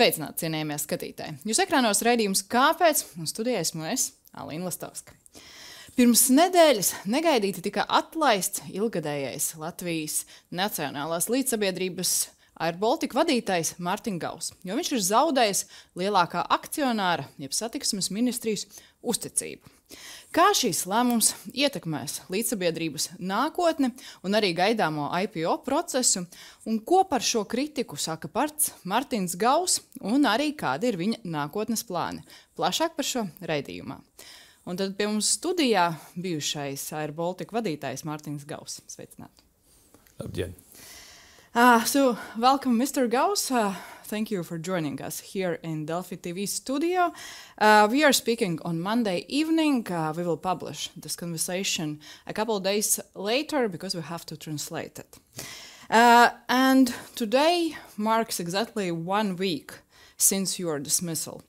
Sveicināti, cienījamie skatītāji! Jūs ekrānos raidījums Kāpēc? Un studijā esmu es, Alina Lastovska. Pirms nedēļas negaidīti tika atlaists ilgadējais Latvijas nacionālās lidsabiedrības airBaltic vadītājs Martins Gauss, jo viņš ir zaudējis lielākā akcionāra, jeb satiksmes ministrijas uzticību. Kā šīs lēmums ietekmēs lidsabiedrības nākotni un arī gaidāmo IPO procesu, un ko par šo kritiku saka pats Martins Gauss un arī kādi ir viņa nākotnes plāni? Plašāk par šo raidījumā. Un tad pie mums studijā bijušais airBaltic vadītājs Martins Gauss. Sveicināti! Labdien! So, welcome, Mr. Gauss. Thank you for joining us here in Delfi.lv studio. We are speaking on Monday evening. We will publish this conversation a couple of days later because we have to translate it. And today marks exactly 1 week since your dismissal.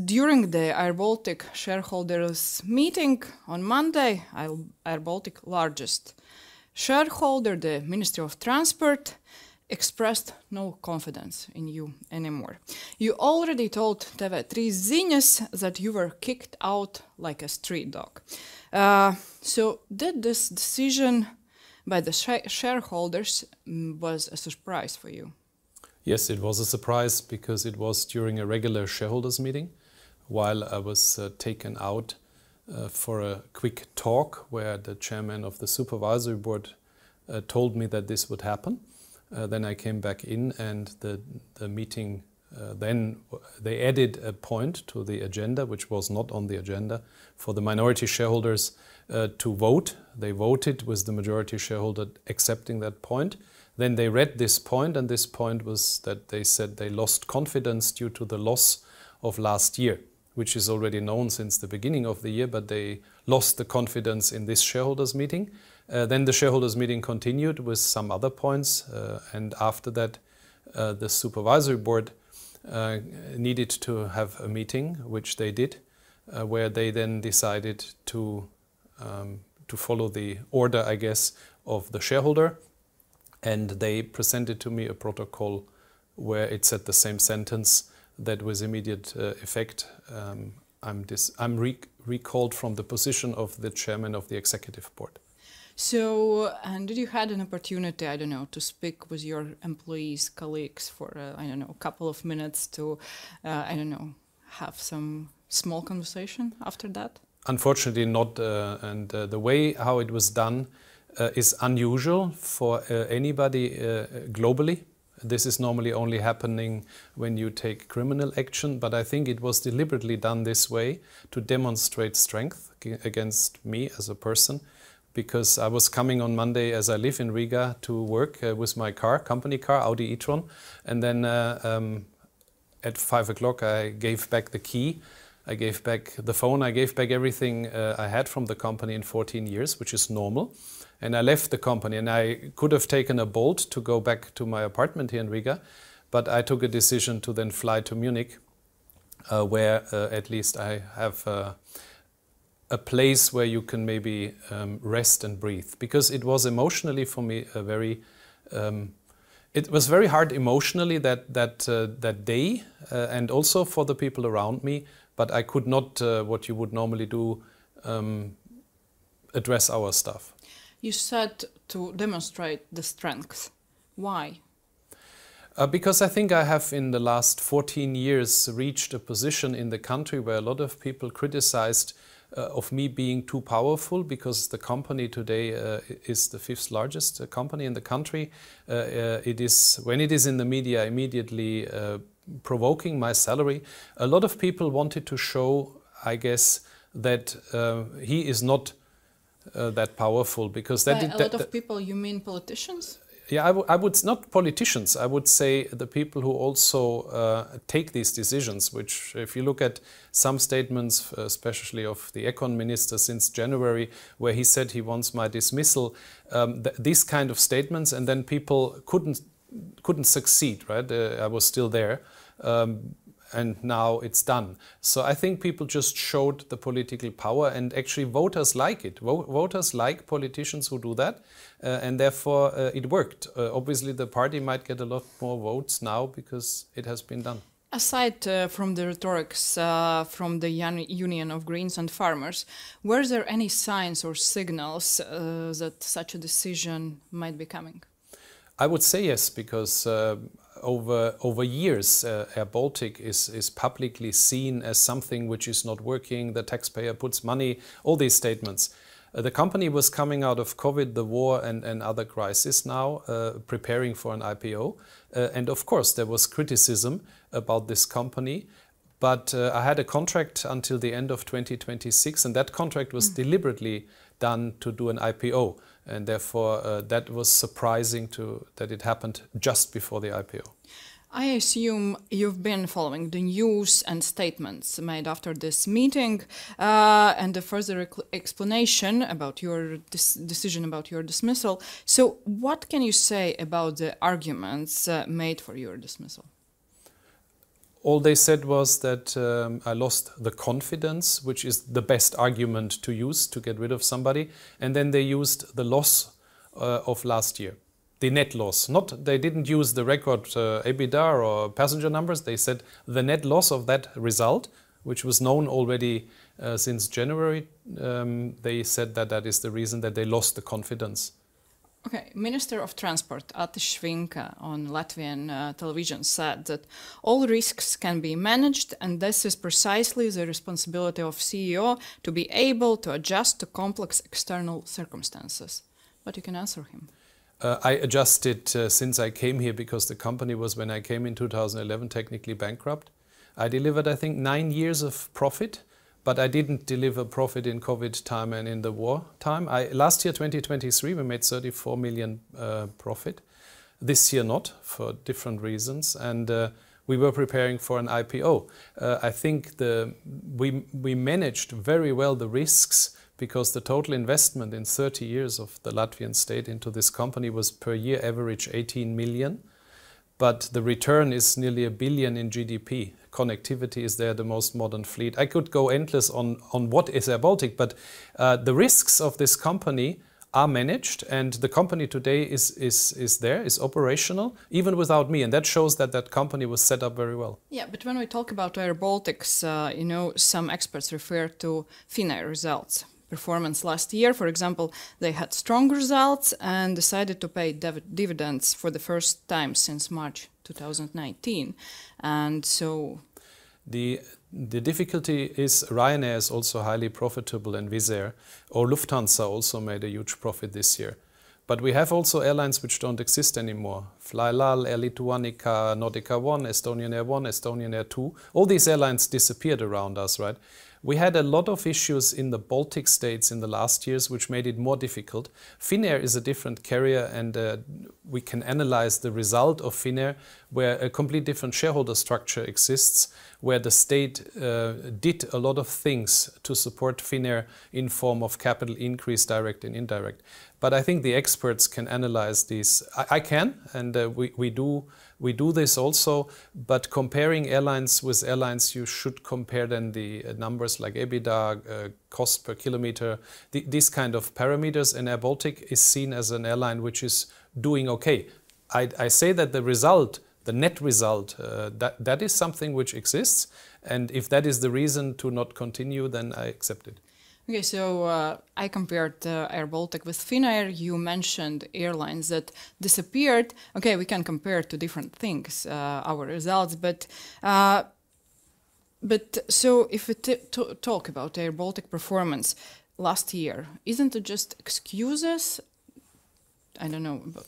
During the airBaltic shareholders meeting on Monday, airBaltic largest shareholder, the Ministry of Transport, expressed no confidence in you anymore. You already told TV3 ziņas that you were kicked out like a street dog. So did this decision by the shareholders was a surprise for you? Yes, it was a surprise because it was during a regular shareholders meeting while I was taken out for a quick talk where the chairman of the supervisory board told me that this would happen. Then I came back in and the meeting, then they added a point to the agenda, which was not on the agenda, for the minority shareholders to vote. They voted with the majority shareholder accepting that point. Then they read this point, and this point was that they said they lost confidence due to the loss of last year, which is already known since the beginning of the year, but they lost the confidence in this shareholders meeting. Then the shareholders meeting continued with some other points, and after that the supervisory board needed to have a meeting, which they did, where they then decided to follow the order, I guess, of the shareholder, and they presented to me a protocol where it said the same sentence, that with immediate effect I'm recalled from the position of the chairman of the executive board. So, and did you had an opportunity, I don't know, to speak with your employees, colleagues for, I don't know, a couple of minutes to, I don't know, have some small conversation after that? Unfortunately not, and the way how it was done is unusual for anybody globally. This is normally only happening when you take criminal action, but I think it was deliberately done this way to demonstrate strength against me as a person, because I was coming on Monday, as I live in Riga, to work with my car, company car, Audi e-tron, and then at 5 o'clock I gave back the key, I gave back the phone, I gave back everything I had from the company in 14 years, which is normal. And I left the company, and I could have taken a Bolt to go back to my apartment here in Riga, but I took a decision to then fly to Munich, where at least I have a place where you can maybe rest and breathe. Because it was emotionally for me a very, it was very hard emotionally that day, and also for the people around me, but I could not, what you would normally do, address our stuff. You said to demonstrate the strength. Why? Because I think I have in the last 14 years reached a position in the country where a lot of people criticized of me being too powerful, because the company today is the 5th largest company in the country. It is, when it is in the media, immediately provoking my salary. A lot of people wanted to show, I guess, that he is not that powerful, because that a lot of people, you mean politicians? Yeah, I would not politicians. I would say the people who also take these decisions. Which, if you look at some statements, especially of the Econ Minister since January, where he said he wants my dismissal, these kind of statements, and then people couldn't succeed. Right? I was still there. And now it's done. So I think people just showed the political power, and actually voters like it. Voters like politicians who do that, and therefore it worked. Obviously the party might get a lot more votes now because it has been done. Aside from the rhetorics from the Union of Greens and Farmers, were there any signs or signals that such a decision might be coming? I would say yes, because over years airBaltic is publicly seen as something which is not working, the taxpayer puts money, all these statements. The company was coming out of COVID, the war and other crises now, preparing for an IPO. And of course there was criticism about this company, but I had a contract until the end of 2026, and that contract was deliberately done to do an IPO. And therefore that was surprising that it happened just before the IPO. I assume you've been following the news and statements made after this meeting and the further explanation about your decision about your dismissal. So what can you say about the arguments made for your dismissal? All they said was that I lost the confidence, which is the best argument to use to get rid of somebody. And then they used the loss of last year. The net loss. They didn't use the record EBITDA or passenger numbers. They said the net loss of that result, which was known already since January. They said that is the reason that they lost the confidence. Okay, Minister of Transport Alina on Latvian television said that all risks can be managed, and this is precisely the responsibility of CEO to be able to adjust to complex external circumstances. But you can answer him. I adjusted since I came here because the company was, when I came in 2011, technically bankrupt. I delivered, I think, 9 years of profit, but I didn't deliver profit in COVID time and in the war time. Last year, 2023, we made 34 million profit. This year not, for different reasons, and we were preparing for an IPO. I think we managed very well the risks, because the total investment in 30 years of the Latvian state into this company was per year average 18 million. But the return is nearly 1 billion in GDP. Connectivity is there, the most modern fleet. I could go endless on what is airBaltic, but the risks of this company are managed, and the company today is operational, even without me, and that shows that that company was set up very well. Yeah, but when we talk about airBaltic's, some experts refer to Finnair results. Performance last year, for example, they had strong results and decided to pay dividends for the first time since March 2019. And so the difficulty is Ryanair is also highly profitable, and Wizz Air or Lufthansa also made a huge profit this year. But we have also airlines which don't exist anymore. Flylal, Air Lituanica, Nordica 1, Estonian Air 1, Estonian Air 2. All these airlines disappeared around us, right? We had a lot of issues in the Baltic states in the last years, which made it more difficult. Finnair is a different carrier, and we can analyze the result of Finnair, where a complete different shareholder structure exists, where the state did a lot of things to support Finnair in form of capital increase, direct and indirect. But I think the experts can analyze these. I can, and we do this also. But comparing airlines with airlines, you should compare then the numbers like EBITDA, cost per kilometer, these kind of parameters. And airBaltic is seen as an airline which is doing okay. I say that the result, the net result, that is something which exists. And if that is the reason to not continue, then I accept it. Okay, so I compared airBaltic with Finnair. You mentioned airlines that disappeared. Okay, we can compare to different things, our results, but so if we talk about airBaltic performance last year, isn't it just excuses? I don't know, but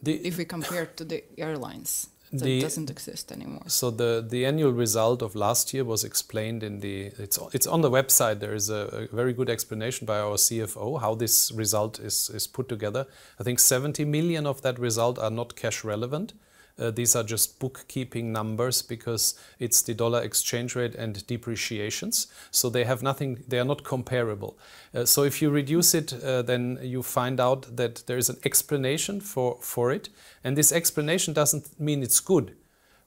if we compare to the airlines that doesn't exist anymore. So the annual result of last year was explained in it's on the website. There is a very good explanation by our CFO how this result is put together. I think 70 million of that result are not cash relevant. These are just bookkeeping numbers because it's the dollar exchange rate and depreciations. So they have nothing, they are not comparable. So if you reduce it, then you find out that there is an explanation for it. And this explanation doesn't mean it's good.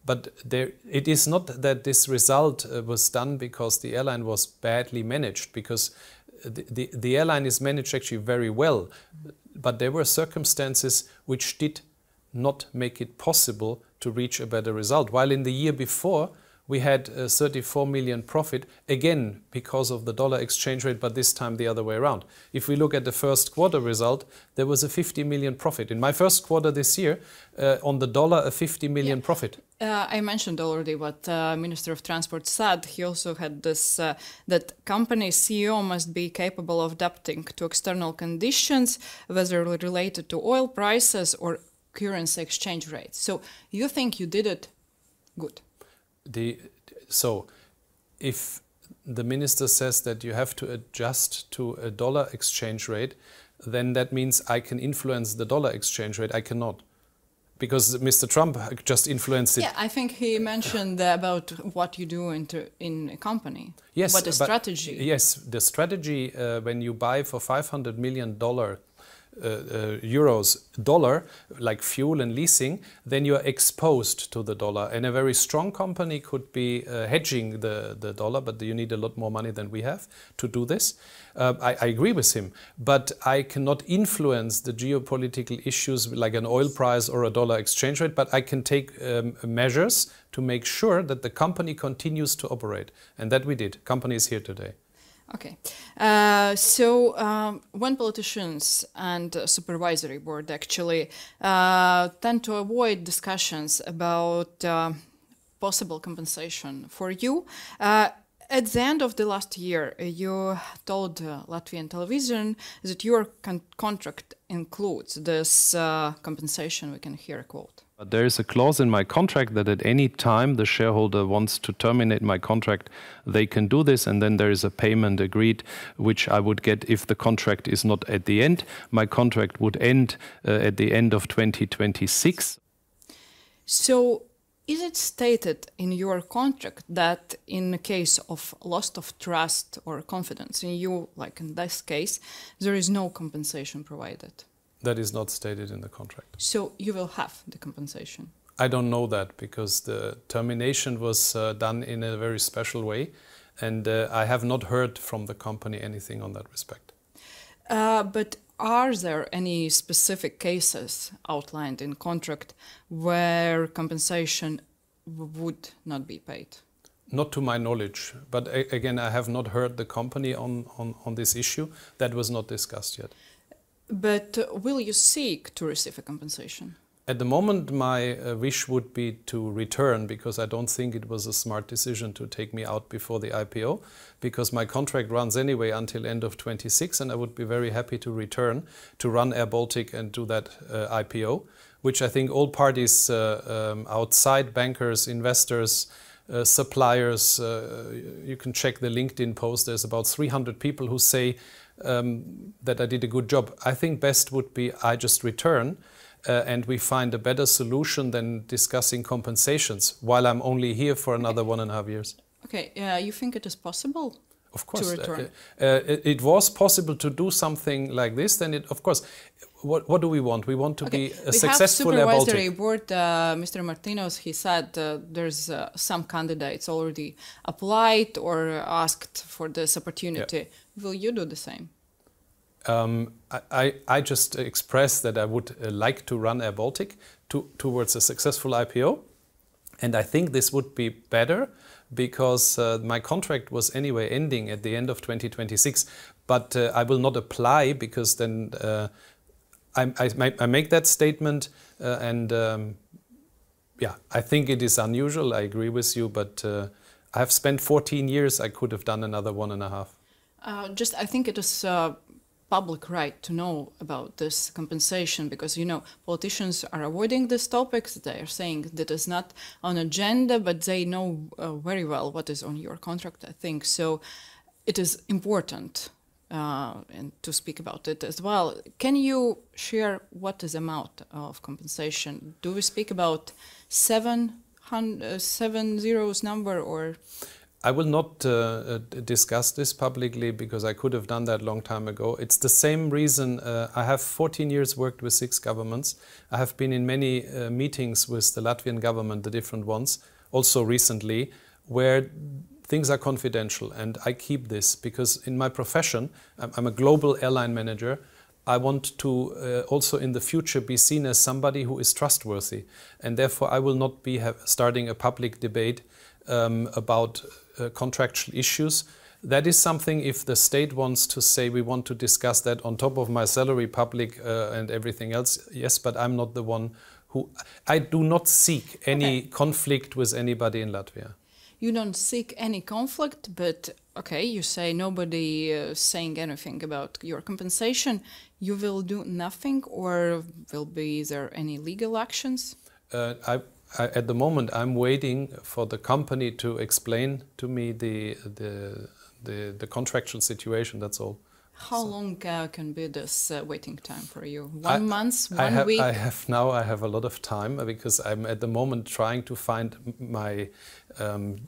But it is not that this result was done because the airline was badly managed, because the airline is managed actually very well. But there were circumstances which did not make it possible to reach a better result. While in the year before, we had 34 million profit, again because of the dollar exchange rate, but this time the other way around. If we look at the first quarter result, there was a 50 million profit. In my first quarter this year, on the dollar, a 50 million profit. I mentioned already what Minister of Transport said. He also had this, that company CEO must be capable of adapting to external conditions, whether related to oil prices or currency exchange rates. So you think you did it good? So if the minister says that you have to adjust to a dollar exchange rate, then that means I can influence the dollar exchange rate. I cannot, because Mr. Trump just influenced it. Yeah, I think he mentioned about what you do in a company. Yes, what the strategy. Yes, the strategy when you buy for $500 million euros dollar, like fuel and leasing, then you are exposed to the dollar. And a very strong company could be hedging the dollar, but you need a lot more money than we have to do this. I agree with him, but I cannot influence the geopolitical issues like an oil price or a dollar exchange rate, but I can take measures to make sure that the company continues to operate. And that we did. Company is here today. Okay, when politicians and supervisory board actually tend to avoid discussions about possible compensation for you, at the end of the last year, you told Latvian television that your contract includes this compensation. We can hear a quote. There is a clause in my contract that at any time the shareholder wants to terminate my contract, they can do this, and then there is a payment agreed, which I would get if the contract is not at the end. My contract would end at the end of 2026. So, is it stated in your contract that in the case of loss of trust or confidence in you, like in this case, there is no compensation provided? That is not stated in the contract. So you will have the compensation? I don't know that, because the termination was done in a very special way, and I have not heard from the company anything on that respect. But are there any specific cases outlined in contract where compensation would not be paid? Not to my knowledge, but again, I have not heard the company on this issue. That was not discussed yet. But will you seek to receive a compensation? At the moment, my wish would be to return, because I don't think it was a smart decision to take me out before the IPO, because my contract runs anyway until end of 26, and I would be very happy to return to run airBaltic and do that IPO, which I think all parties outside, bankers, investors, suppliers, you can check the LinkedIn post, there's about 300 people who say that I did a good job. I think best would be I just return and we find a better solution than discussing compensations while I'm only here for another 1.5 years. Okay, you think it is possible? Of course, to return? It was possible to do something like this. Then, of course, what do we want? We want to be a successful airBaltic. We have supervisory board, Mr. Martinos. He said there's some candidates already applied or asked for this opportunity. Yeah. Will you do the same? I just expressed that I would like to run airBaltic towards a successful IPO, and I think this would be better, because my contract was anyway ending at the end of 2026, but I will not apply, because then I make that statement and yeah, I think it is unusual, I agree with you, but I have spent 14 years, I could have done another 1.5. I think it is public right to know about this compensation, because, you know, politicians are avoiding these topics. They are saying that it's not on agenda, but they know very well what is on your contract, I think. So it is important and to speak about it as well. Can you share what is the amount of compensation? Do we speak about 7 zeros number, or? I will not discuss this publicly, because I could have done that a long time ago. It's the same reason. I have 14 years worked with 6 governments. I have been in many meetings with the Latvian government, the different ones, also recently, where things are confidential, and I keep this because in my profession, I'm a global airline manager. I want to also in the future be seen as somebody who is trustworthy, and therefore I will not be starting a public debate about contractual issues. That is something if the state wants to say we want to discuss that on top of my salary, public and everything else, yes, but I'm not the one who... I do not seek any conflict with anybody in Latvia. You don't seek any conflict, but okay, you say nobody saying anything about your compensation. You will do nothing, or will be there any legal actions? At the moment, I'm waiting for the company to explain to me the contractual situation. That's all. How long can be this waiting time for you? 1 month, 1 week? I have a lot of time because I'm at the moment trying to find my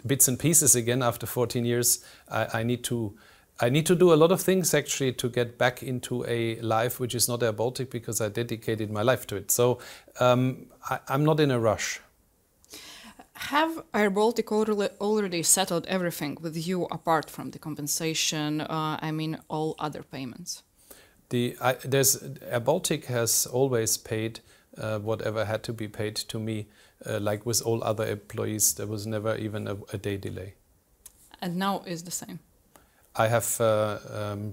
bits and pieces again after 14 years. I need to do a lot of things actually to get back into a life which is not airBaltic because I dedicated my life to it. So I'm not in a rush. Have airBaltic already settled everything with you apart from the compensation? I mean, all other payments. airBaltic has always paid whatever had to be paid to me, like with all other employees. There was never even a day delay. And now is the same. I have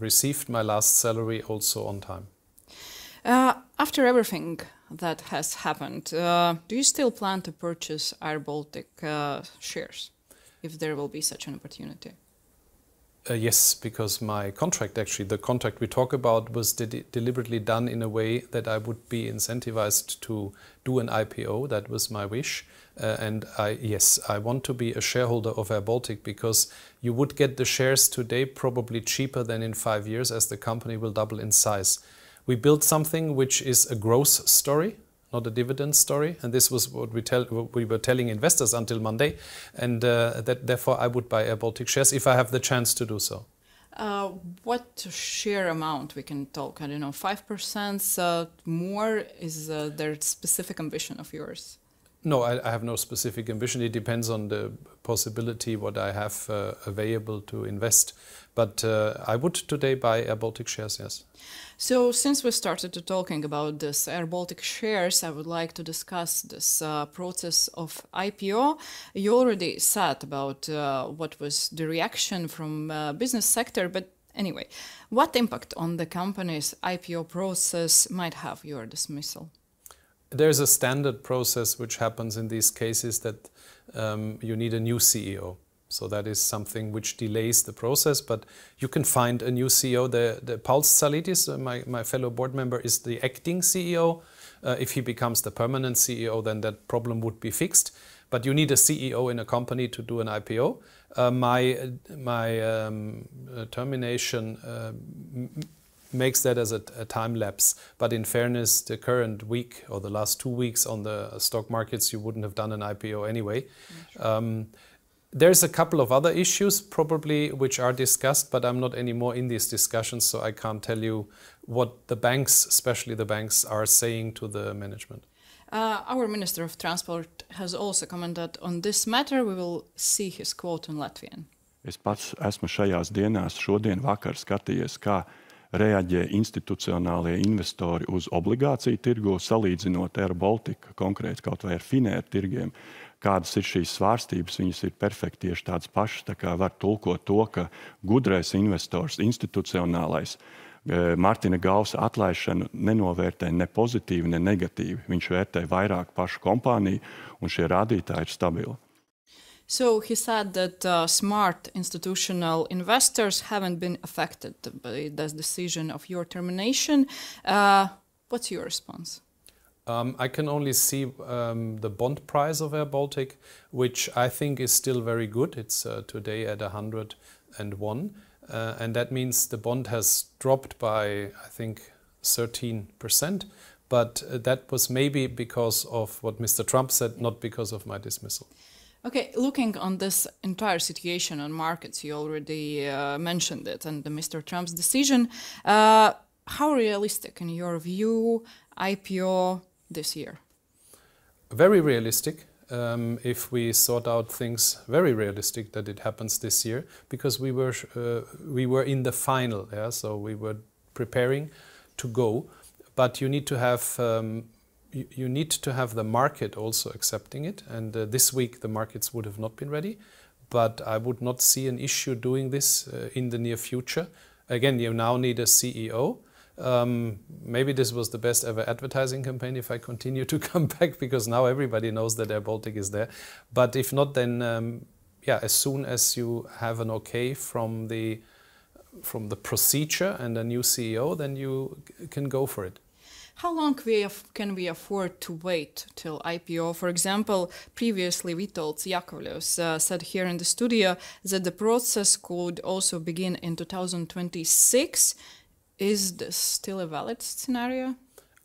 received my last salary also on time. After everything that has happened, do you still plan to purchase airBaltic shares, if there will be such an opportunity? Yes, because my contract, actually, the contract we talk about was deliberately done in a way that I would be incentivized to do an IPO. That was my wish. And yes, I want to be a shareholder of airBaltic because you would get the shares today probably cheaper than in 5 years as the company will double in size. We built something which is a growth story, not a dividend story, and this was what we were telling investors until Monday, and therefore I would buy airBaltic shares if I have the chance to do so. What share amount we can talk? I don't know, 5%, more? Is there a specific ambition of yours? No, I have no specific ambition. It depends on the possibility what I have available to invest. But I would today buy airBaltic shares, yes. So since we started to talking about this airBaltic shares, I would like to discuss this process of IPO. You already said about what was the reaction from business sector, but anyway, what impact on the company's IPO process might have your dismissal? There's a standard process which happens in these cases that you need a new CEO. So that is something which delays the process, but you can find a new CEO. The Pauls Tzalidis, my fellow board member, is the acting CEO. If he becomes the permanent CEO, then that problem would be fixed. But you need a CEO in a company to do an IPO. My termination makes that as a time lapse. But in fairness, the current week or the last 2 weeks on the stock markets, you wouldn't have done an IPO anyway. There's a couple of other issues probably which are discussed, but I'm not anymore in these discussions, so I can't tell you what the banks, especially the banks, are saying to the management. Our Minister of Transport has also commented on this matter. We will see his quote in Latvian. Es pats esmu šajās dienās šodien vakar skatījies, kā reaģē institucionālie investori uz obligāciju tirgu, salīdzinot airBaltic konkrēti kaut vai ar Finēra tirgiem. Kādas ir šīs svārstības, viņas ir perfekti tieši tādas pašas, tā kā var tulkot to, ka gudrais investors, institucionālais, Martina Gausa atlaišanu nenovērtē ne pozitīvi, ne negatīvi. Viņš vērtē vairāk pašu kompāniju, un šie rādītāji ir stabili. So he said that smart institutional investors haven't been affected by this decision of your termination. What's your response? I can only see the bond price of airBaltic, which I think is still very good. It's today at 101. And that means the bond has dropped by, I think, 13%. But that was maybe because of what Mr. Trump said, not because of my dismissal. Okay, looking on this entire situation on markets, you already mentioned it, and Mr. Trump's decision. How realistic, in your view, IPO this year? Very realistic. If we sort out things, very realistic that it happens this year, because we were in the final, yeah, so we were preparing to go, but you need to have you need to have the market also accepting it. And this week the markets would have not been ready, but I would not see an issue doing this in the near future. Again, you now need a CEO. Maybe this was the best ever advertising campaign if I continue to come back, because now everybody knows that airBaltic is there. But if not, then yeah, as soon as you have an okay from the procedure and a new CEO, then you can go for it. How long can we afford to wait till IPO? For example, previously Vitolds Jakovļevs said here in the studio that the process could also begin in 2026. Is this still a valid scenario?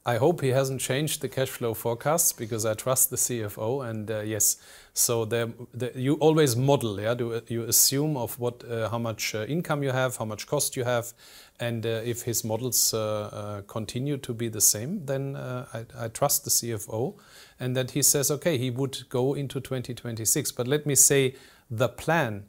I hope he hasn't changed the cash flow forecasts, because I trust the CFO, and yes, so you always model, yeah, you assume of what, how much income you have, how much cost you have, and if his models continue to be the same, then I trust the CFO, and that he says, okay, he would go into 2026. But let me say, the plan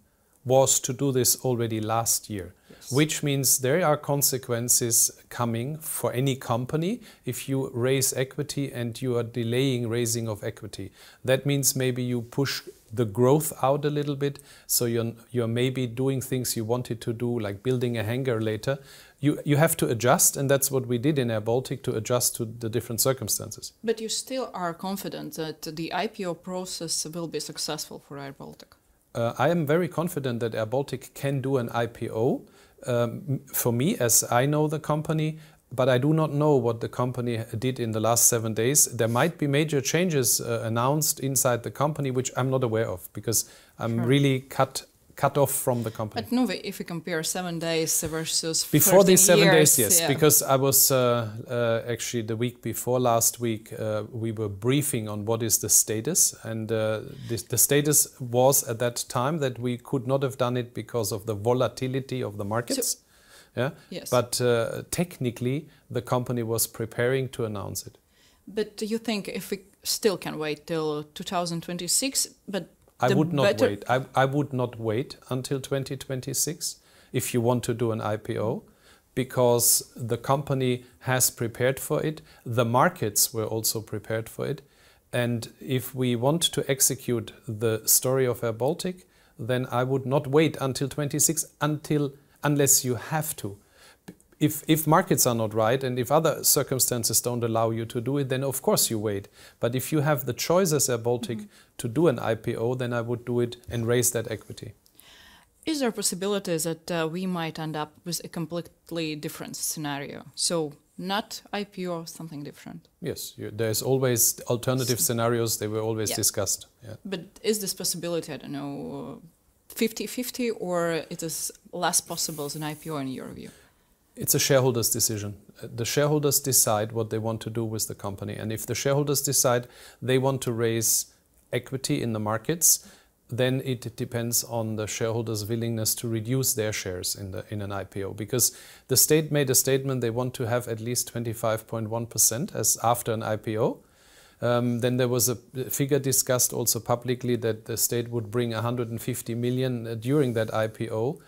was to do this already last year. Yes. Which means there are consequences coming for any company if you raise equity and you are delaying raising of equity. That means maybe you push the growth out a little bit, so you're maybe doing things you wanted to do, like building a hangar later. You have to adjust, and that's what we did in airBaltic, to adjust to the different circumstances. But you still are confident that the IPO process will be successful for airBaltic? I am very confident that airBaltic can do an IPO. For me, as I know the company, but I do not know what the company did in the last 7 days. There might be major changes announced inside the company, which I'm not aware of, because I'm really cut off from the company. But no, if we compare 7 days versus before these 7 years, days, yes, yeah. Because I was actually the week before last week, we were briefing on what is the status, and the status was at that time that we could not have done it because of the volatility of the markets. Yeah? Yes. But technically, the company was preparing to announce it. But do you think if we still can wait till 2026, but I would not wait. I would not wait until 2026 if you want to do an IPO, because the company has prepared for it. The markets were also prepared for it. And if we want to execute the story of airBaltic, then I would not wait until 26 unless you have to. If markets are not right, and if other circumstances don't allow you to do it, then of course you wait. But if you have the choice as airBaltic to do an IPO, then I would do it and raise that equity. Is there a possibility that we might end up with a completely different scenario? So not IPO, something different? Yes, there's always alternative scenarios. They were always discussed. Yeah. But is this possibility, I don't know, 50-50, or it is less possible than IPO in your view? It's a shareholders' decision. The shareholders decide what they want to do with the company. And if the shareholders decide they want to raise equity in the markets, then it depends on the shareholders' willingness to reduce their shares in an IPO. Because the state made a statement they want to have at least 25.1% as after an IPO. Then there was a figure discussed also publicly that the state would bring 150 million during that IPO.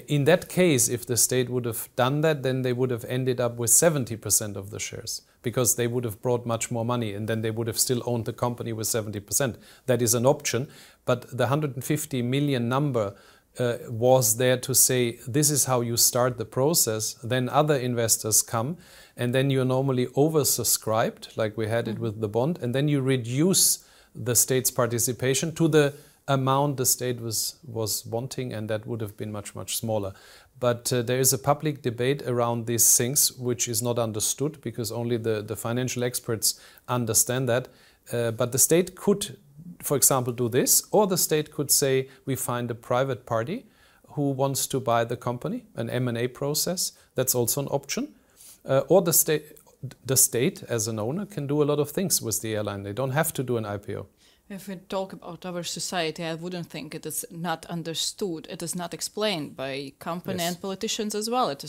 In that case, if the state would have done that, then they would have ended up with 70% of the shares, because they would have brought much more money, and then they would have still owned the company with 70%. That is an option, but the 150 million number was there to say, this is how you start the process, then other investors come, and then you're normally oversubscribed, like we had it with the bond, and then you reduce the state's participation to the amount the state was wanting, and that would have been much, much smaller. But there is a public debate around these things which is not understood, because only the financial experts understand that. But the state could, for example, do this, or the state could say, we find a private party who wants to buy the company, an M&A process. That's also an option. Or the state as an owner can do a lot of things with the airline. They don't have to do an IPO. If we talk about our society, I wouldn't think it is not understood. It is not explained by company and politicians as well. It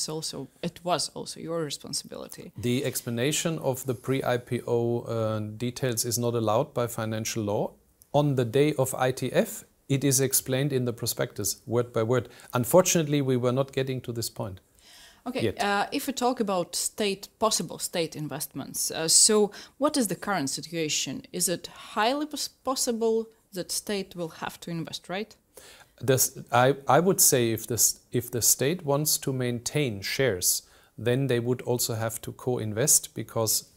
was also your responsibility. The explanation of the pre-IPO details is not allowed by financial law. On the day of ITF, it is explained in the prospectus, word by word. Unfortunately, we were not getting to this point. Okay, if we talk about possible state investments, so what is the current situation? Is it highly possible that state will have to invest, right? I would say if the state wants to maintain shares, then they would also have to co-invest, because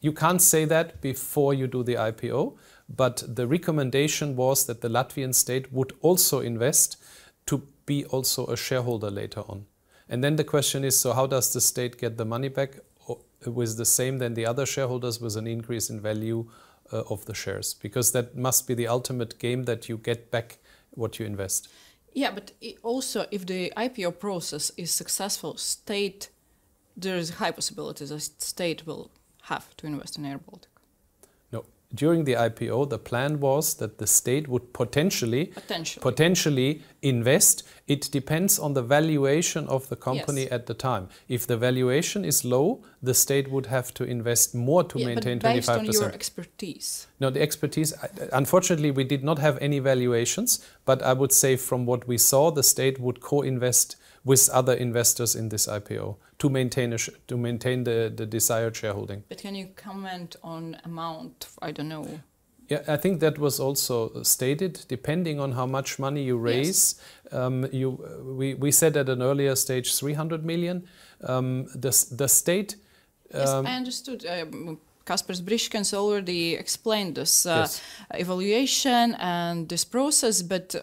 you can't say that before you do the IPO, but the recommendation was that the Latvian state would also invest to be also a shareholder later on. And then the question is, so how does the state get the money back with the same than the other shareholders with an increase in value of the shares? Because that must be the ultimate game, that you get back what you invest. Yeah, but also if the IPO process is successful, there is a high possibility the state will have to invest in airBaltic. No, during the IPO, the plan was that the state would potentially invest. It depends on the valuation of the company at the time. If the valuation is low, the state would have to invest more to maintain 25%. But based on your expertise? No, the expertise, unfortunately, we did not have any valuations, but I would say from what we saw, the state would co-invest with other investors in this IPO to maintain the desired shareholding. But can you comment on amount? I don't know. Yeah, I think that was also stated. Depending on how much money you raise, we said at an earlier stage 300 million. The state. Yes, I understood. Kaspars Briškens already explained this evaluation and this process, but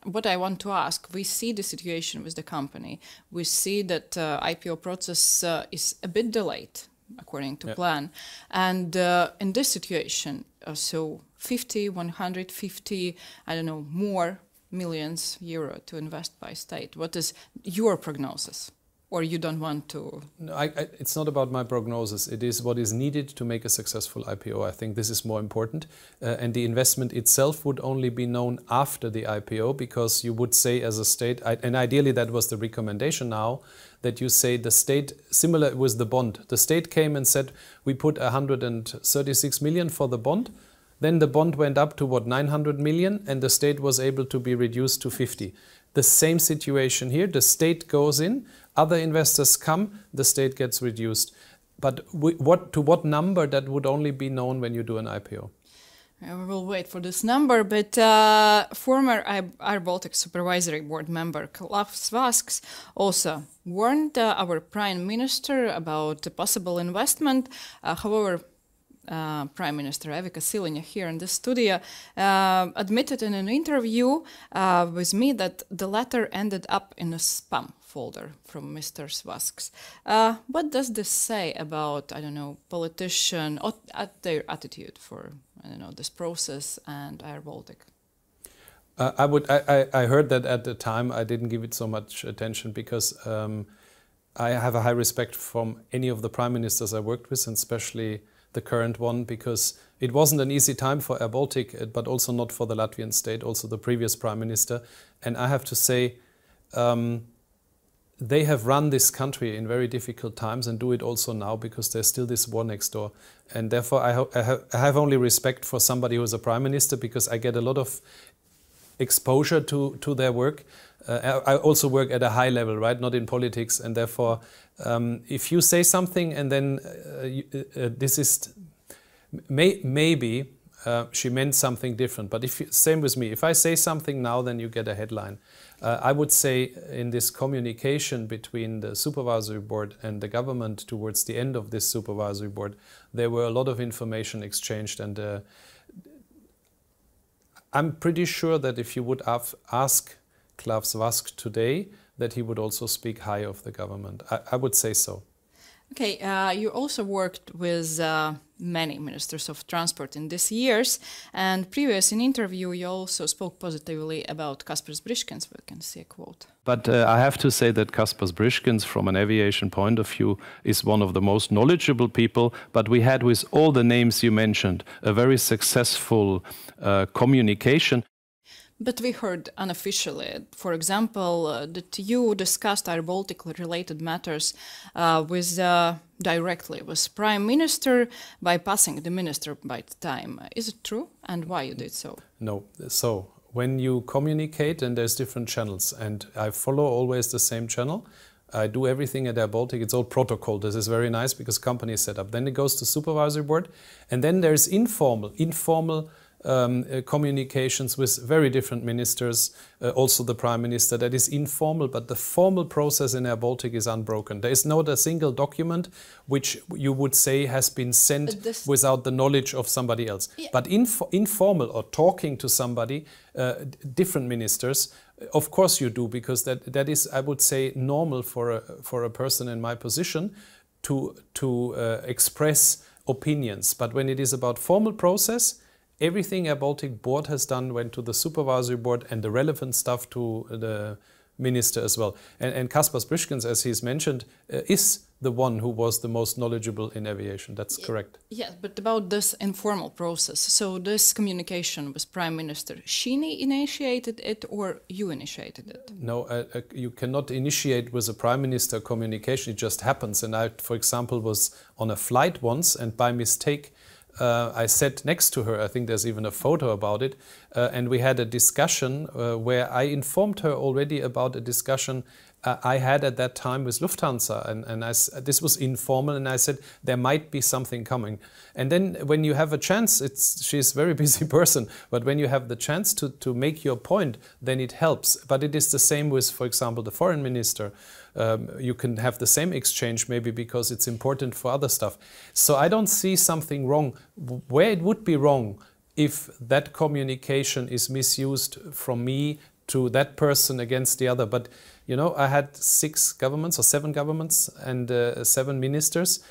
what I want to ask, we see the situation with the company. We see that IPO process is a bit delayed, according to plan. And in this situation, so 50, 150, I don't know, more millions euro to invest by state. What is your prognosis? Or you don't want to? No, it's not about my prognosis. It is what is needed to make a successful IPO. I think this is more important. And the investment itself would only be known after the IPO, because you would say as a state, and ideally that was the recommendation now, that you say the state, similar with the bond, the state came and said, we put 136 million for the bond. Then the bond went up to 900 million, and the state was able to be reduced to 50. The same situation here, the state goes in, other investors come, the state gets reduced. But to what number, that would only be known when you do an IPO. We will wait for this number, but former airBaltic Supervisory Board member Kāpēc Vasks also warned our Prime Minister about a possible investment. However, Prime Minister Evika Siliņa here in the studio admitted in an interview with me that the letter ended up in a spam folder from Mr. Vasks. What does this say about, I don't know, politician or their attitude for, I don't know, this process and airBaltic? I heard that at the time. I didn't give it so much attention because I have a high respect from any of the prime ministers I worked with, and especially the current one, because it wasn't an easy time for airBaltic, but also not for the Latvian state, also the previous prime minister. And I have to say, they have run this country in very difficult times and do it also now, because there's still this war next door. And therefore I have only respect for somebody who is a prime minister, because I get a lot of exposure to their work. I also work at a high level, right? Not in politics, and therefore if you say something and then this is maybe she meant something different, but same with me. If I say something now, then you get a headline. I would say in this communication between the supervisory board and the government towards the end of this supervisory board, there were a lot of information exchanged, and I'm pretty sure that if you would ask Kāpēc Vasks today, that he would also speak high of the government. I would say so. Okay, you also worked with many ministers of transport in these years, and previous in interview you also spoke positively about Kaspars Briškens. We can see a quote. But I have to say that Kaspars Briškens, from an aviation point of view, is one of the most knowledgeable people. But we had, with all the names you mentioned, a very successful communication. But we heard unofficially, for example, that you discussed airBaltic related matters directly with Prime Minister, bypassing the minister by the time. Is it true? And why you did so? No. So when you communicate, and there's different channels, and I follow always the same channel. I do everything at airBaltic. It's all protocol. This is very nice because company is set up. Then it goes to supervisory board, and then there's informal communications with very different ministers, also the Prime Minister. That is informal, but the formal process in airBaltic is unbroken. There is not a single document which you would say has been sent without the knowledge of somebody else. Yeah. But informal or talking to somebody, different ministers, of course you do, because that is, I would say, normal for a person in my position to express opinions. But when it is about formal process, everything airBaltic board has done went to the supervisory board, and the relevant stuff to the minister as well. And Kāpēc Briškins, as he's mentioned, is the one who was the most knowledgeable in aviation. That's correct. Yes, but about this informal process. So this communication with Prime Minister, she initiated it or you initiated it? No, you cannot initiate with a Prime Minister communication. It just happens. And I, for example, was on a flight once, and by mistake, I sat next to her. I think there's even a photo about it. And we had a discussion where I informed her already about a discussion I had at that time with Lufthansa. And this was informal, and I said, there might be something coming. And then when you have a chance, she's a very busy person, but when you have the chance to make your point, then it helps. But it is the same with, for example, the foreign minister. You can have the same exchange maybe because it's important for other stuff. So I don't see something wrong. Where it would be wrong if that communication is misused from me to that person against the other. But you know, I had 6 governments or 7 governments and 7 ministers.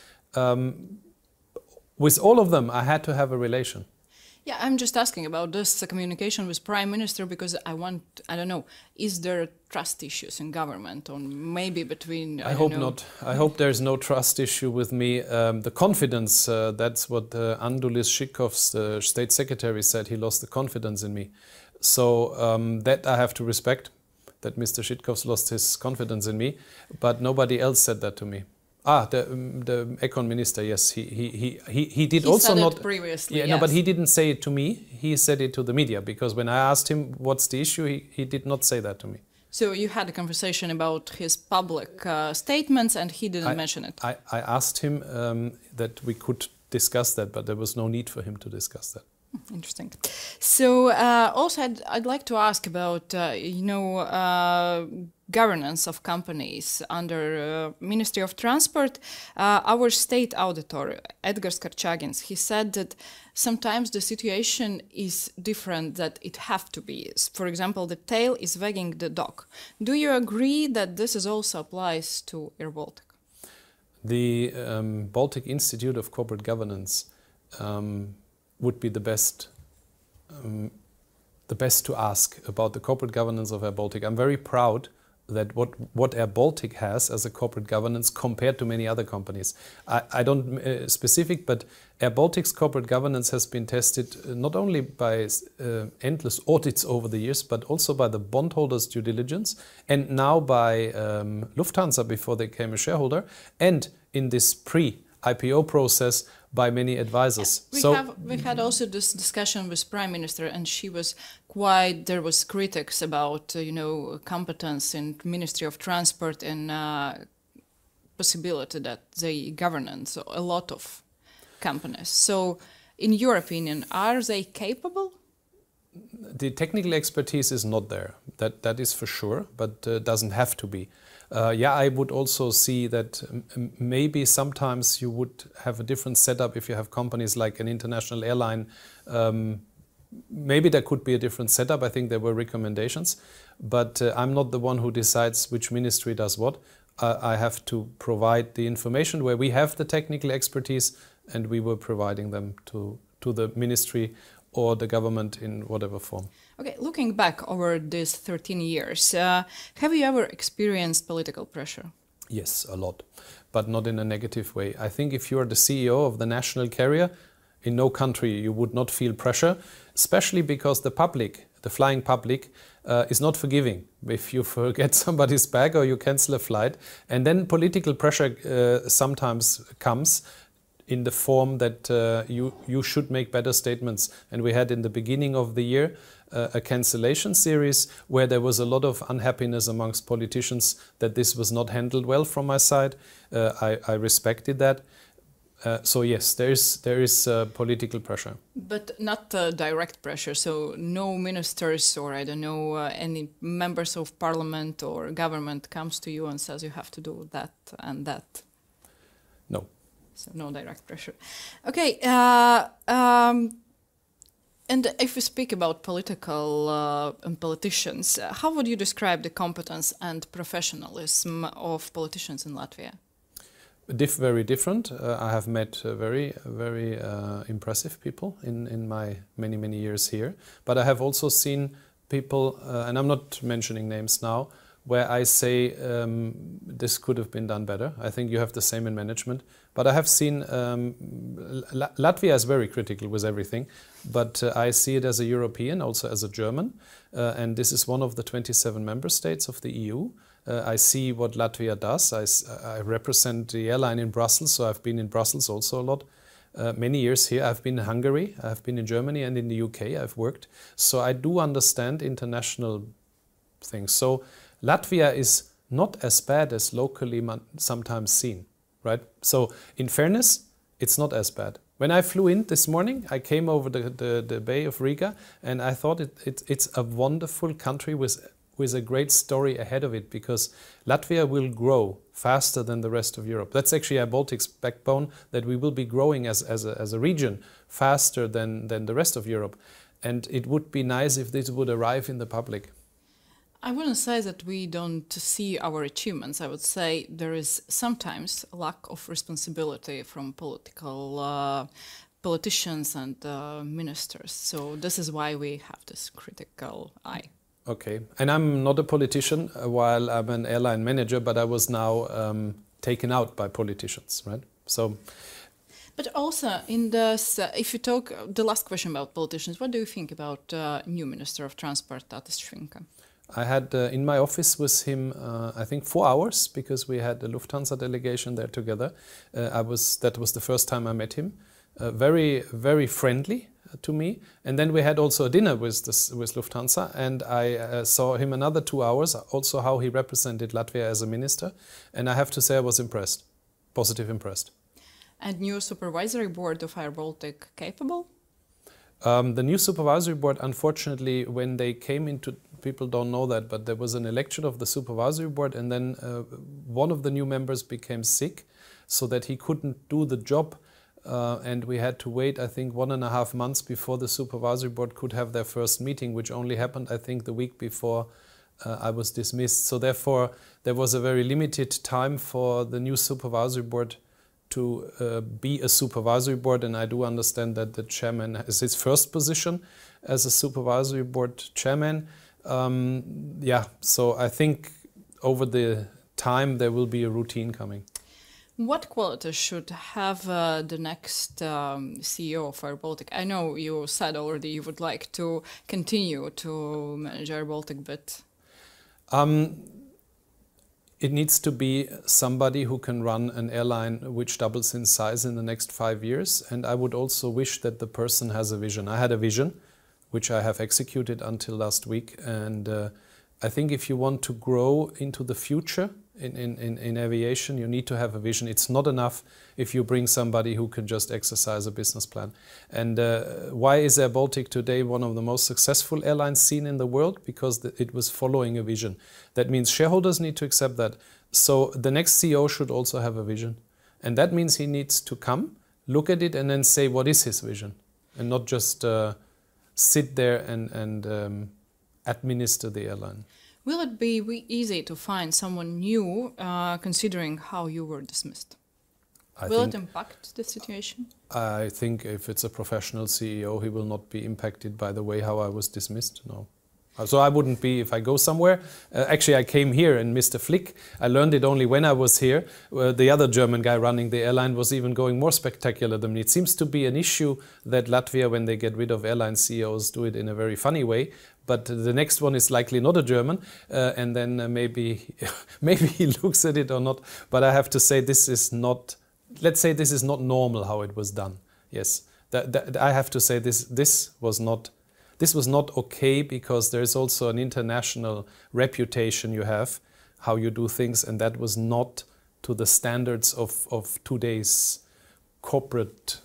With all of them, I had to have a relation. Yeah, I'm just asking about this communication with Prime Minister because I don't know, is there trust issues in government or maybe between... I hope not. I hope there's no trust issue with me. The confidence, that's what Andulis Šikovs, the State Secretary, said. He lost the confidence in me. So that I have to respect, that Mr. Šikovs lost his confidence in me, but nobody else said that to me. The Econ Minister, yes, he did also not previously. Yeah, yes. No, but he didn't say it to me. He said it to the media, because when I asked him what's the issue, he did not say that to me. So you had a conversation about his public statements, and he didn't mention it. I asked him that we could discuss that, but there was no need for him to discuss that. Interesting. So also I'd like to ask about governance of companies under Ministry of Transport. Our state auditor, Edgars Karčagins, he said that sometimes the situation is different that it have to be. For example, the tail is wagging the dog. Do you agree that this is also applies to airBaltic? The Baltic Institute of Corporate Governance would be the best to ask about the corporate governance of airBaltic. I'm very proud that what airBaltic has as a corporate governance compared to many other companies. I don't specific, but airBaltic's corporate governance has been tested not only by endless audits over the years, but also by the bondholders' due diligence, and now by Lufthansa before they became a shareholder, and in this pre-IPO process by many advisors. We had also this discussion with Prime Minister, and she was there was critics about competence in Ministry of Transport and possibility that they govern a lot of companies. So in your opinion, are they capable? The technical expertise is not there, that is for sure, but doesn't have to be. I would also see that maybe sometimes you would have a different setup if you have companies like an international airline. Maybe there could be a different setup. I think there were recommendations, but I'm not the one who decides which ministry does what. I have to provide the information where we have the technical expertise, and we were providing them to the ministry or the government in whatever form. Okay, looking back over these 13 years, have you ever experienced political pressure? Yes, a lot, but not in a negative way. I think if you are the CEO of the national carrier, in no country you would not feel pressure, especially because the public, the flying public, is not forgiving. If you forget somebody's bag or you cancel a flight, and then political pressure sometimes comes, in the form that you should make better statements. And we had in the beginning of the year a cancellation series where there was a lot of unhappiness amongst politicians that this was not handled well from my side. I respected that. So yes, there is political pressure. But not direct pressure, so no ministers or I don't know, any members of parliament or government comes to you and says you have to do that and that? No. So no direct pressure. Okay, and if we speak about political and politicians, how would you describe the competence and professionalism of politicians in Latvia? Very different. I have met very impressive people in my many years here. But I have also seen people, and I'm not mentioning names now, where I say this could have been done better. I think you have the same in management. But I have seen Latvia is very critical with everything, but I see it as a European, also as a German, and this is one of the 27 member states of the EU. I see what Latvia does. I represent the airline in Brussels, so I've been in Brussels also a lot. Many years here. I've been in Hungary, I've been in Germany and in the UK I've worked. So I do understand international things. So Latvia is not as bad as locally sometimes seen, right? So in fairness, it's not as bad. When I flew in this morning, I came over the Bay of Riga and I thought it's a wonderful country with a great story ahead of it, because Latvia will grow faster than the rest of Europe. That's actually airBaltic's backbone, that we will be growing as a region faster than the rest of Europe. And it would be nice if this would arrive in the public. I wouldn't say that we don't see our achievements. I would say there is sometimes a lack of responsibility from politicians and ministers. So this is why we have this critical eye. Okay, and I'm not a politician while I'm an airline manager, but I was now taken out by politicians, right? So, but also in this, if you talk, the last question about politicians, what do you think about new Minister of Transport, Švinka? I had in my office with him, I think 4 hours, because we had the Lufthansa delegation there together. That was the first time I met him. Very friendly to me, and then we had also a dinner with Lufthansa, and I saw him another 2 hours, also how he represented Latvia as a minister, and I have to say I was impressed, positive impressed. And new supervisory board of airBaltic capable? The new supervisory board, unfortunately, when they came into, people don't know that, but there was an election of the supervisory board, and then one of the new members became sick, so that he couldn't do the job. And we had to wait, I think, 1.5 months before the supervisory board could have their first meeting, which only happened, I think, the week before I was dismissed. So therefore, there was a very limited time for the new supervisory board to be a supervisory board. And I do understand that the chairman is his first position as a supervisory board chairman. Yeah, so I think over the time there will be a routine coming. What qualities should have the next CEO of airBaltic? I know you said already you would like to continue to manage airBaltic, but... It needs to be somebody who can run an airline which doubles in size in the next 5 years. And I would also wish that the person has a vision. I had a vision, which I have executed until last week. And I think if you want to grow into the future, in aviation, you need to have a vision. It's not enough if you bring somebody who can just exercise a business plan. And why is airBaltic today one of the most successful airlines seen in the world? Because it was following a vision. That means shareholders need to accept that. So the next CEO should also have a vision. And that means he needs to come, look at it, and then say what is his vision, and not just sit there and administer the airline. Will it be easy to find someone new, considering how you were dismissed? Will it impact the situation? I think if it's a professional CEO, he will not be impacted by the way how I was dismissed, no. So I wouldn't be if I go somewhere. Actually, I came here and Mr. Flick. I learned it only when I was here. The other German guy running the airline was even going more spectacular than me. It seems to be an issue that Latvia, when they get rid of airline CEOs, do it in a very funny way. But the next one is likely not a German, and then maybe he looks at it or not. But I have to say this is not let's say this is not normal how it was done. Yes, I have to say this was not okay, because there is also an international reputation you have, how you do things, and that was not to the standards of today's corporates.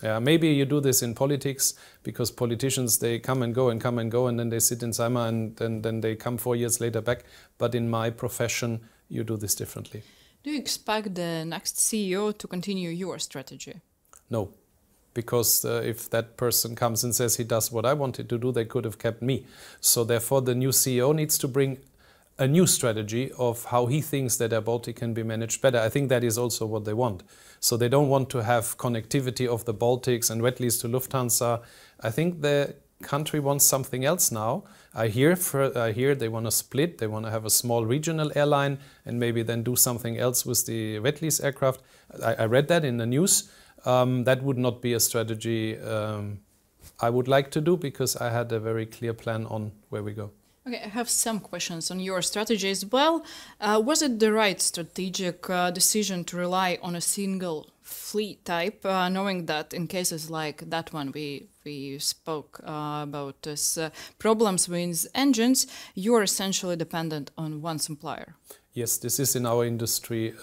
Yeah, maybe you do this in politics, because politicians, they come and go, and then they sit in summer, and then they come 4 years later back. But in my profession, you do this differently. Do you expect the next CEO to continue your strategy? No, because if that person comes and says he does what I wanted to do, they could have kept me. So therefore, the new CEO needs to bring a new strategy of how he thinks that airBaltic can be managed better. I think that is also what they want. So they don't want to have connectivity of the Baltics and wet lease to Lufthansa. I think the country wants something else now. I hear they want to split, they want to have a small regional airline and maybe then do something else with the wet lease aircraft. I read that in the news. That would not be a strategy I would like to do, because I had a very clear plan on where we go. Okay, I have some questions on your strategy as well. Was it the right strategic decision to rely on a single fleet type, knowing that in cases like that one we spoke about this problems with engines, you are essentially dependent on one supplier? Yes, this is in our industry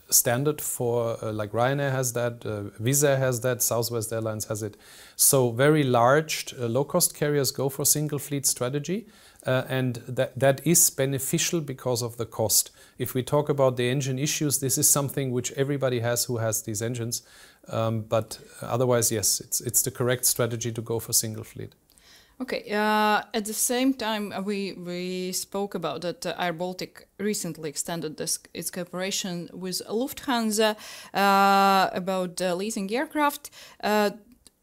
standard for, like Ryanair has that, Wizz Air has that, Southwest Airlines has it. So very large low-cost carriers go for single fleet strategy. And that is beneficial because of the cost. If we talk about the engine issues, this is something which everybody has who has these engines. But otherwise, yes, it's the correct strategy to go for single fleet. Okay. At the same time, we spoke about that airBaltic recently extended its cooperation with Lufthansa about leasing aircraft.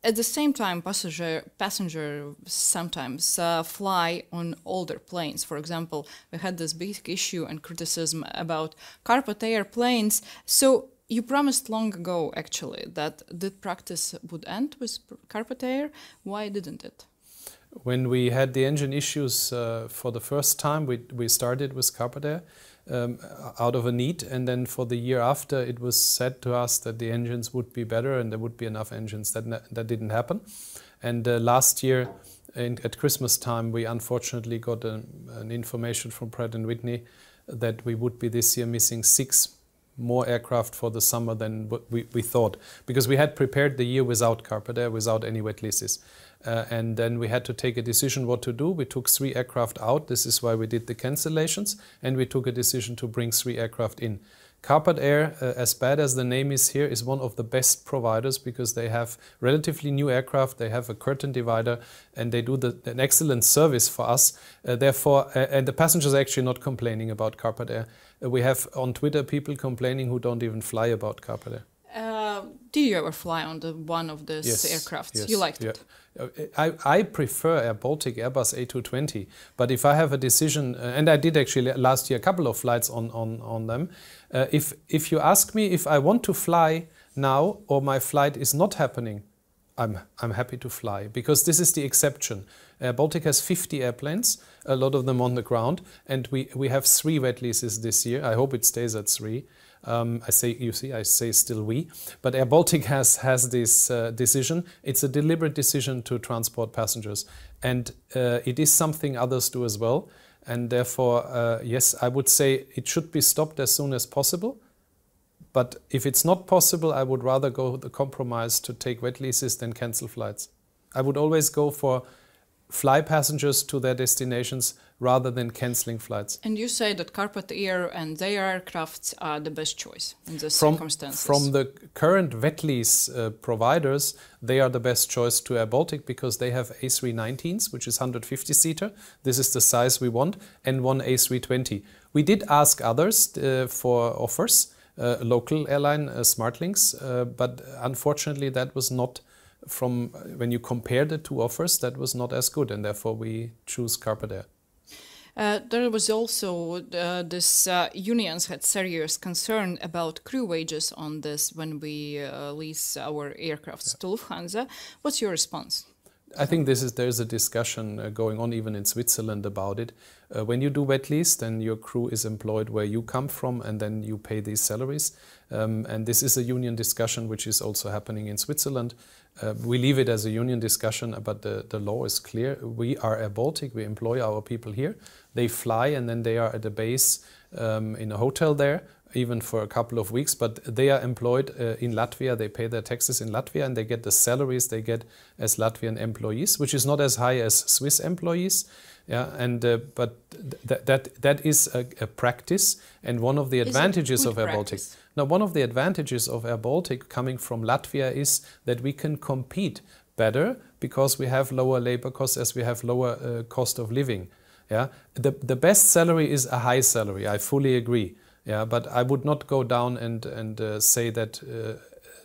At the same time, passengers sometimes fly on older planes. For example, we had this big issue and criticism about carpet airplanes. So you promised long ago, actually, that the practice would end with carpet air. Why didn't it? When we had the engine issues for the first time, we started with carpet air out of a need, and then for the year after it was said to us that the engines would be better and there would be enough engines. That didn't happen. And last year at Christmas time we unfortunately got an information from Pratt & Whitney that we would be this year missing 6 more aircraft for the summer than what we thought, because we had prepared the year without carpet air, without any wet leases. And then we had to take a decision what to do. We took 3 aircraft out. This is why we did the cancellations. And we took a decision to bring 3 aircraft in. Carpet Air, as bad as the name is here, is one of the best providers, because they have relatively new aircraft. They have a curtain divider and they do an excellent service for us. Therefore, and the passengers are actually not complaining about Carpet Air. We have on Twitter people complaining who don't even fly about Carpet Air. Do you ever fly on one of these aircrafts? Yes, you liked it? I prefer airBaltic, Airbus A220, but if I have a decision, and I did actually last year a couple of flights on them, if you ask me if I want to fly now or my flight is not happening, I'm happy to fly, because this is the exception. airBaltic has 50 airplanes, a lot of them on the ground, and we have 3 wet leases this year. I hope it stays at 3. I say still we, but airBaltic has this decision. It's a deliberate decision to transport passengers, and it is something others do as well. And therefore, yes, I would say it should be stopped as soon as possible. But if it's not possible, I would rather go the compromise to take wet leases than cancel flights. I would always go for fly passengers to their destinations rather than cancelling flights. And you say that Carpet Air and their aircrafts are the best choice in the circumstances? From the current wet lease providers, they are the best choice to airBaltic, because they have A319s, which is 150-seater. This is the size we want, and one A320. We did ask others for offers, local airline, SmartLynx, but unfortunately that was not, from when you compare the 2 offers, that was not as good, and therefore we choose Carpet Air. There was also this unions had serious concern about crew wages on this when we lease our aircrafts to Lufthansa. What's your response? I think there's a discussion going on even in Switzerland about it. When you do wet lease, then your crew is employed where you come from, and then you pay these salaries. And this is a union discussion which is also happening in Switzerland. We leave it as a union discussion, but the law is clear. We are airBaltic, we employ our people here. They fly and then they are at a base in a hotel there, even for a couple of weeks, but they are employed in Latvia. They pay their taxes in Latvia and they get the salaries they get as Latvian employees, which is not as high as Swiss employees. Yeah, and but that is a practice, and one of the advantages of airBaltic. Now, one of the advantages of airBaltic coming from Latvia is that we can compete better because we have lower labor costs, as we have lower cost of living. Yeah, the best salary is a high salary. I fully agree. Yeah, but I would not go down and say that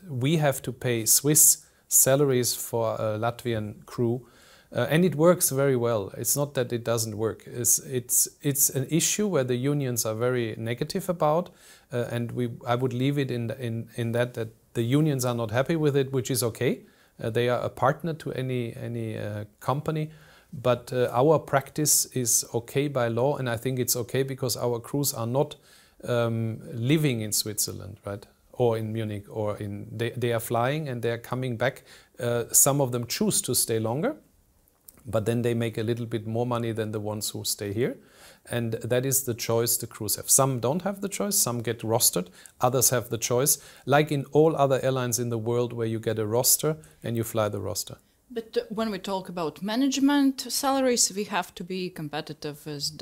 we have to pay Swiss salaries for a Latvian crew. And it works very well. It's not that it doesn't work. It's an issue where the unions are very negative about, and I would leave it in that the unions are not happy with it, which is okay. They are a partner to any company, but our practice is okay by law, and I think it's okay because our crews are not living in Switzerland, right? Or in Munich, or they are flying and they are coming back. Some of them choose to stay longer, but then they make a little bit more money than the ones who stay here. And that is the choice the crews have. Some don't have the choice, some get rostered, others have the choice, like in all other airlines in the world where you get a roster and you fly the roster. But when we talk about management salaries, we have to be competitive with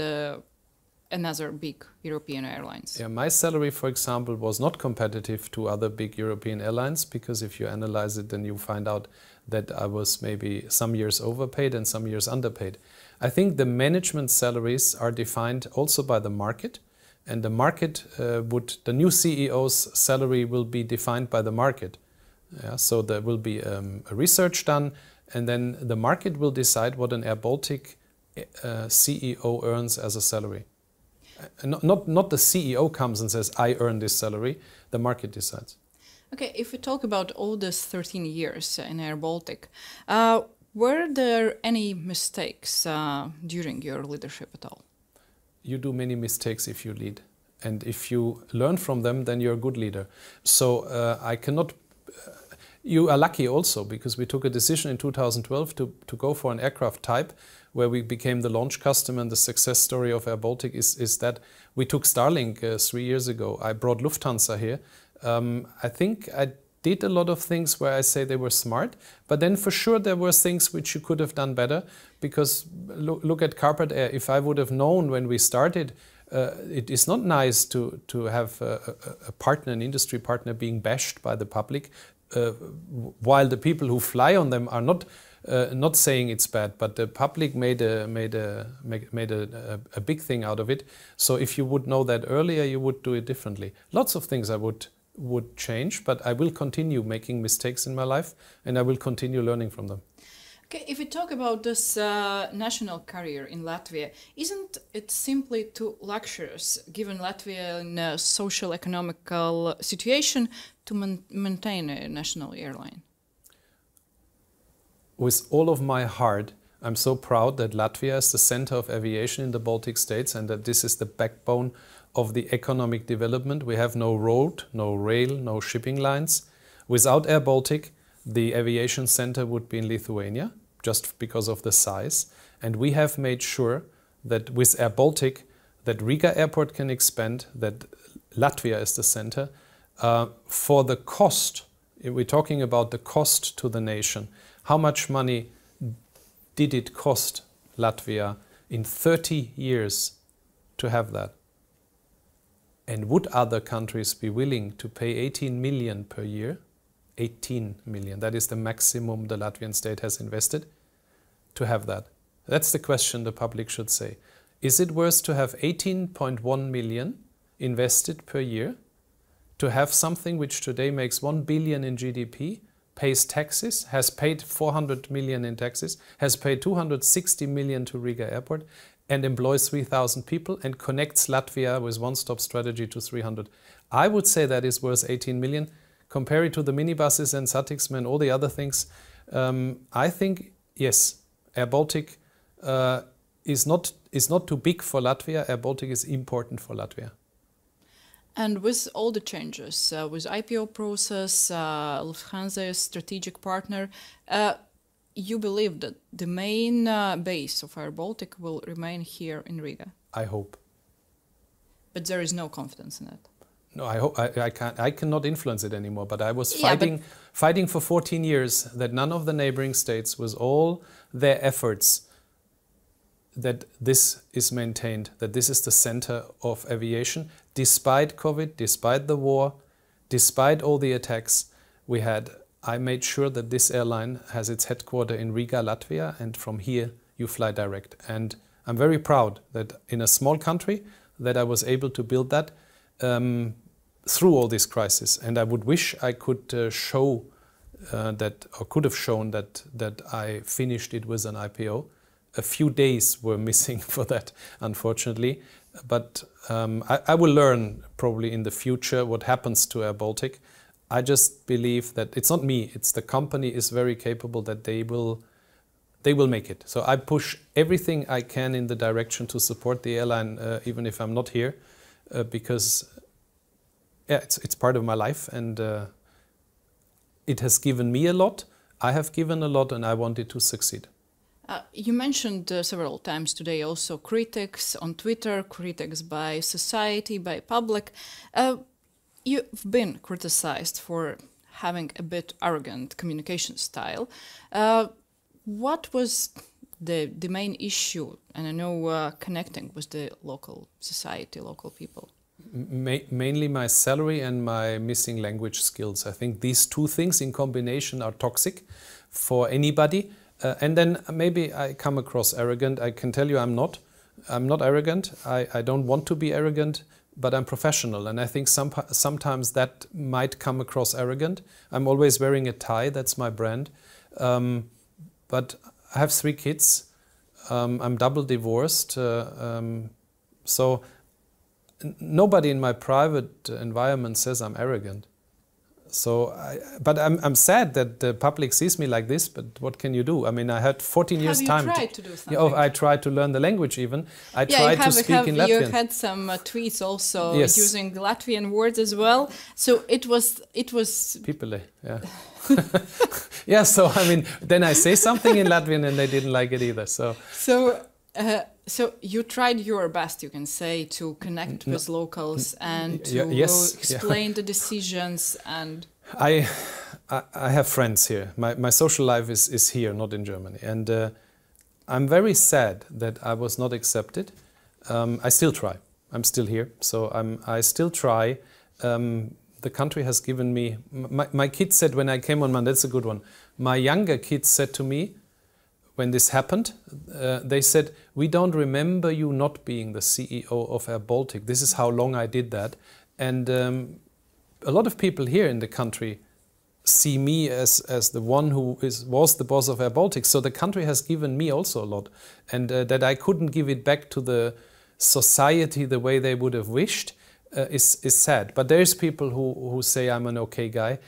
another big European airlines. Yeah, my salary, for example, was not competitive to other big European airlines, because if you analyze it, then you find out that I was maybe some years overpaid and some years underpaid. I think the management salaries are defined also by the market, and the market the new CEO's salary will be defined by the market. Yeah, so there will be a research done, and then the market will decide what an airBaltic CEO earns as a salary. Not the CEO comes and says, I earn this salary, the market decides. Okay, if we talk about all these 13 years in airBaltic, were there any mistakes during your leadership at all? You do many mistakes if you lead. And if you learn from them, then you're a good leader. So I cannot... You are lucky also, because we took a decision in 2012 to go for an aircraft type where we became the launch customer, and the success story of airBaltic is that we took Starlink 3 years ago. I brought Lufthansa here. I think I did a lot of things where I say they were smart, but then for sure there were things which you could have done better, because look at Kāpēc. If I would have known when we started, it is not nice to have a partner, an industry partner, being bashed by the public, while the people who fly on them are not saying it's bad, but the public made a big thing out of it. So if you would know that earlier, you would do it differently. Lots of things I would change, but I will continue making mistakes in my life, and I will continue learning from them. Okay, if we talk about this national career in Latvia, isn't it simply too luxurious, given Latvian social economical situation, to maintain a national airline? With all of my heart, I'm so proud that Latvia is the center of aviation in the Baltic states, and that this is the backbone of the economic development. We have no road, no rail, no shipping lines. Without airBaltic, the aviation center would be in Lithuania, just because of the size. And we have made sure that with airBaltic, that Riga airport can expand, that Latvia is the center. For the cost, we're talking about the cost to the nation. How much money did it cost Latvia in 30 years to have that? And would other countries be willing to pay 18 million per year? 18 million. That is the maximum the Latvian state has invested to have that. That's the question the public should say. Is it worth to have 18.1 million invested per year to have something which today makes 1 billion in GDP, pays taxes, has paid 400 million in taxes, has paid 260 million to Riga airport, and employs 3,000 people and connects Latvia with one-stop strategy to 300? I would say that is worth 18 million. Compare it to the minibuses and Satixmen and all the other things. I think yes, airBaltic is not too big for Latvia. airBaltic is important for Latvia. And with all the changes, with IPO process, Lufthansa's strategic partner, you believe that the main base of airBaltic will remain here in Riga? I hope. But there is no confidence in it. No, I hope I cannot influence it anymore. But I was Yeah, fighting for 14 years that none of the neighboring states, with all their efforts, that this is maintained, that this is the center of aviation, despite COVID, despite the war, despite all the attacks we had. I made sure that this airline has its headquarters in Riga, Latvia, and from here you fly direct. And I'm very proud that in a small country that I was able to build that through all this crisis. And I would wish I could show that, or could have shown that I finished it with an IPO. A few days were missing for that, unfortunately. But I will learn probably in the future what happens to airBaltic. I just believe that it's not me, it's the company is very capable that they will make it. So I push everything I can in the direction to support the airline, even if I'm not here, because yeah, it's part of my life, and it has given me a lot. I have given a lot, and I want it to succeed. You mentioned several times today also critics on Twitter, critics by society, by public. You've been criticized for having a bit arrogant communication style. What was the main issue, and I know connecting with the local society, local people? Mainly my salary and my missing language skills. I think these two things in combination are toxic for anybody. And then maybe I come across arrogant. I can tell you I'm not. I'm not arrogant. I don't want to be arrogant, but I'm professional. And I think sometimes that might come across arrogant. I'm always wearing a tie. That's my brand. But I have 3 kids. I'm double divorced. So nobody in my private environment says I'm arrogant. So, but I'm sad that the public sees me like this, but what can you do? I mean, I had 14 years time. Have you tried to do something? I tried to learn the language even. I tried to speak in Latvian. You had some tweets also using Latvian words as well. So it was... People, yeah. Yeah, so I mean, then I say something in Latvian and they didn't like it either, so... So you tried your best, you can say, to connect with locals and to explain the decisions and... I have friends here. My social life is here, not in Germany. And I'm very sad that I was not accepted. I still try. I'm still here. So I still try. The country has given me... My kids said when I came on Monday, that's a good one. My younger kids said to me, when this happened, they said, we don't remember you not being the CEO of airBaltic. This is how long I did that. And a lot of people here in the country see me as the one who was the boss of airBaltic. So the country has given me also a lot. And that I couldn't give it back to the society the way they would have wished is sad. But there's people who say I'm an okay guy.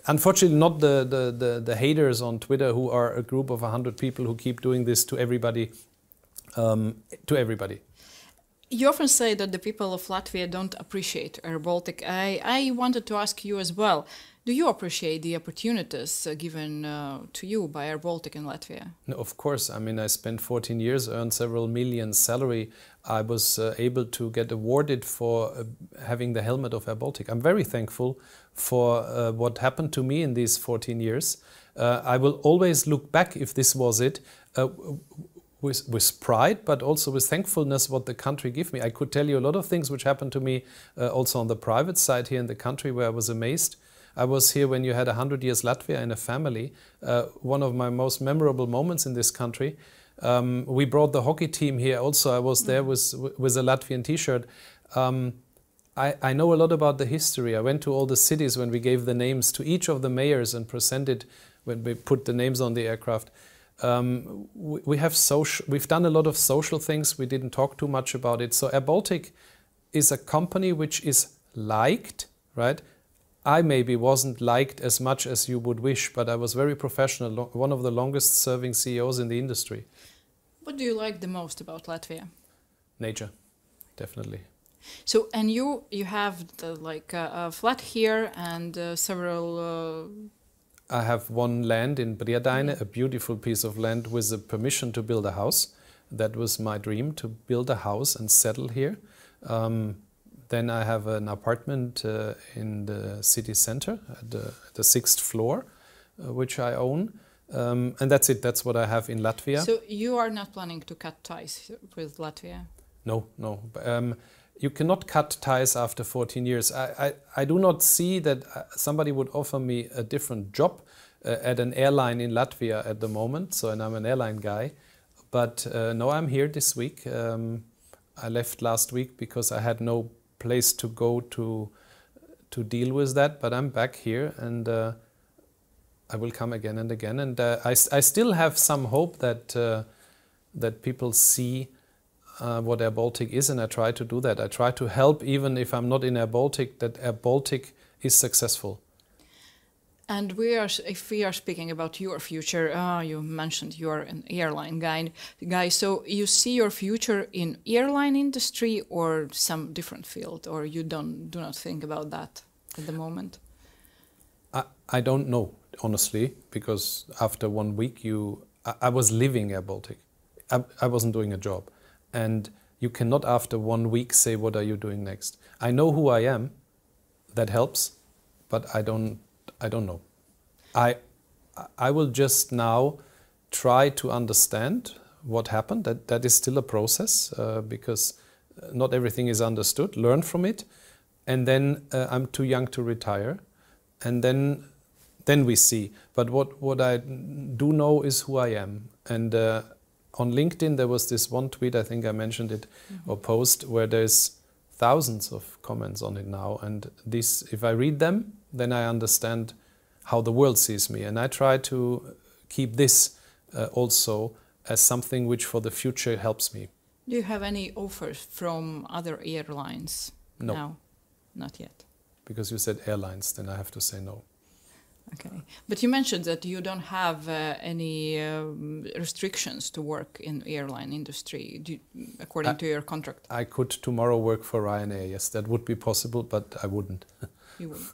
Unfortunately, not the haters on Twitter, who are a group of 100 people who keep doing this to everybody. You often say that the people of Latvia don't appreciate airBaltic. I wanted to ask you as well. Do you appreciate the opportunities given to you by airBaltic in Latvia? No, of course. I mean, I spent 14 years, earned several million salary. I was able to get awarded for having the helmet of airBaltic. I'm very thankful for what happened to me in these 14 years. I will always look back, if this was it, with pride, but also with thankfulness what the country gave me. I could tell you a lot of things which happened to me also on the private side here in the country, where I was amazed. I was here when you had 100 years Latvia in a family. One of my most memorable moments in this country. We brought the hockey team here also. I was there with a Latvian t-shirt. I know a lot about the history. I went to all the cities when we gave the names to each of the mayors and presented when we put the names on the aircraft. We've done a lot of social things. We didn't talk too much about it. So airBaltic is a company which is liked, right? I maybe wasn't liked as much as you would wish, but I was very professional, one of the longest serving CEOs in the industry. What do you like the most about Latvia? Nature, definitely. So, and you have a flat here and several... I have one land in Briadaine, a beautiful piece of land with the permission to build a house. That was my dream, to build a house and settle here. Then I have an apartment in the city center at the 6th floor, which I own. And that's it, that's what I have in Latvia. So you are not planning to cut ties with Latvia? No, no. You cannot cut ties after 14 years. I do not see that somebody would offer me a different job at an airline in Latvia at the moment, so and I'm an airline guy. But no, I'm here this week. I left last week because I had no place to go to deal with that, but I'm back here and I will come again and again. And I still have some hope that people see what airBaltic is, and I try to do that. I try to help, even if I'm not in airBaltic, that airBaltic is successful. And if we are speaking about your future, you mentioned you're an airline guy. So you see your future in airline industry or some different field, or you do not think about that at the moment? I don't know, honestly, because after 1 week I was living airBaltic. I wasn't doing a job. And you cannot after 1 week say, what are you doing next? I know who I am, that helps, but I don't know. I will just now try to understand what happened. That is still a process because not everything is understood. Learn from it, and then I'm too young to retire, and then we see. But what I do know is who I am. And on LinkedIn there was this one tweet, I think I mentioned it, or post, where there's thousands of comments on it now. And this, if I read them, then I understand how the world sees me. And I try to keep this also as something which for the future helps me. Do you have any offers from other airlines? No. No, not yet. Because you said airlines, then I have to say no. Okay. But you mentioned that you don't have any restrictions to work in airline industry, according to your contract. I could tomorrow work for Ryanair, yes, that would be possible, but I wouldn't. You wouldn't.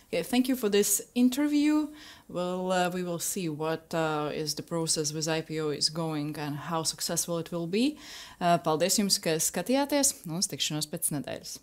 Okay, thank you for this interview. Well, we will see what is the process with IPO is going and how successful it will be. Paldies jums, ka skatījāties, un uz tikšanos pēc nedēļas.